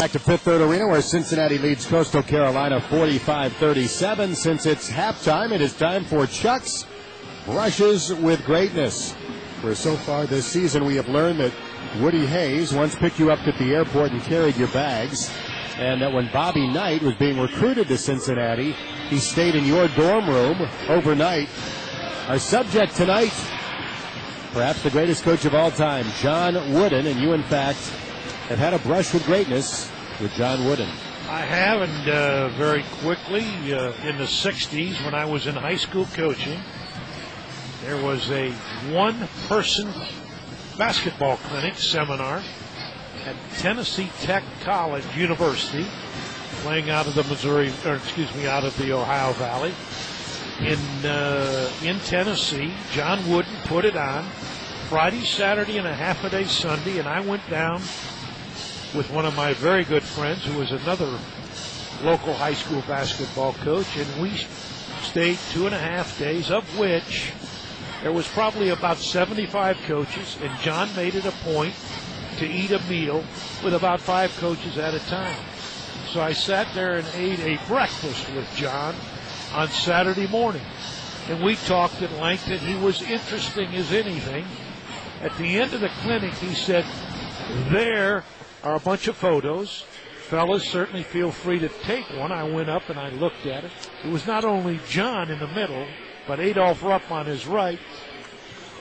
Back to Fifth Third Arena, where Cincinnati leads Coastal Carolina 45-37. Since it's halftime, it is time for Chuck's Brushes with Greatness. Where so far this season, we have learned that Woody Hayes once picked you up at the airport and carried your bags, and that when Bobby Knight was being recruited to Cincinnati, he stayed in your dorm room overnight. Our subject tonight, perhaps the greatest coach of all time, John Wooden, and you, in fact, have had a brush with greatness with John Wooden. I have, and very quickly, in the 60s, when I was in high school coaching, there was a one-person basketball clinic seminar at Tennessee Tech College University, playing out of the out of the Ohio Valley. In Tennessee, John Wooden put it on Friday, Saturday, and a half a day Sunday, and I went down with one of my very good friends who was another local high school basketball coach, and we stayed 2.5 days, of which there was probably about 75 coaches, and John made it a point to eat a meal with about 5 coaches at a time. So I sat there and ate a breakfast with John on Saturday morning, and we talked at length, and he was interesting as anything. At the end of the clinic, he said, "There are a bunch of photos. Fellas, certainly feel free to take one." I went up and I looked at it. It was not only John in the middle, but Adolph Rupp on his right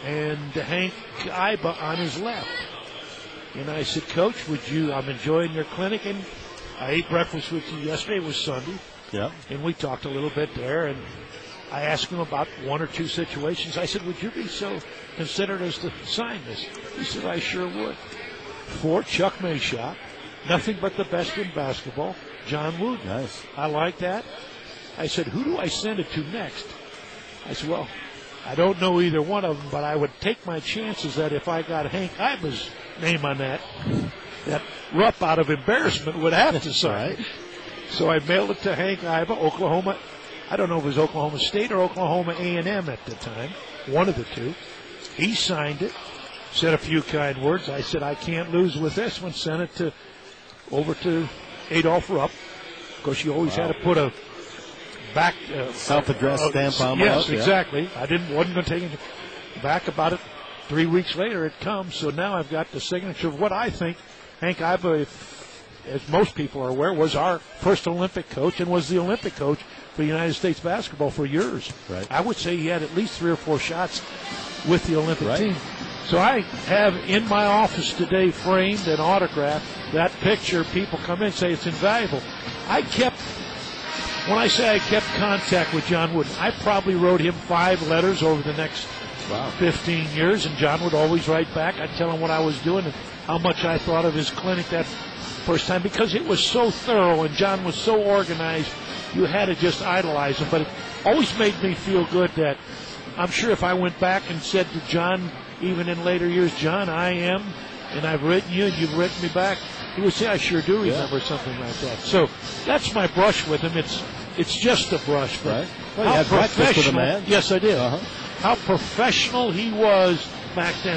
and Hank Iba on his left. And I said, "Coach, I'm enjoying your clinic, and I ate breakfast with you yesterday." It was Sunday. Yeah. And we talked a little bit there, and I asked him about 1 or 2 situations. I said, "Would you be so considerate as to sign this?" He said, "I sure would. For Chuck Mayshop, nothing but the best in basketball, John Wooden." Nice. I like that. I said, "Who do I send it to next?" I said, "Well, I don't know either one of them, but I would take my chances that if I got Hank Iba's name on that Rupp out of embarrassment would have to sign." Right. So I mailed it to Hank Iba, Oklahoma. I don't know if it was Oklahoma State or Oklahoma A&M at the time, one of the two. He signed it, said a few kind words. I said, "I can't lose with this one." Sent it over to Adolph Rupp. Of course, you always had to put a back self-addressed stamp on. Yes, exactly. I wasn't going to take it back. About 3 weeks later, it comes. So now I've got the signature of what I think Hank Iba, as most people are aware, was our first Olympic coach and was the Olympic coach for United States basketball for years. Right. I would say he had at least 3 or 4 shots with the Olympic team. So I have in my office today, framed and autographed, that picture. People come in and say it's invaluable. When I say I kept contact with John Wooden, I probably wrote him 5 letters over the next 15 years, and John would always write back. I'd tell him what I was doing and how much I thought of his clinic that first time, because it was so thorough and John was so organized, you had to just idolize him. But it always made me feel good that I'm sure if I went back and said to John, even in later years, "John, I am, and I've written you, and you've written me back," he would say, "I sure do remember something like that." So that's my brush with him. It's just a brush. But well, you had breakfast with a man. Yes, I did. How professional he was back then.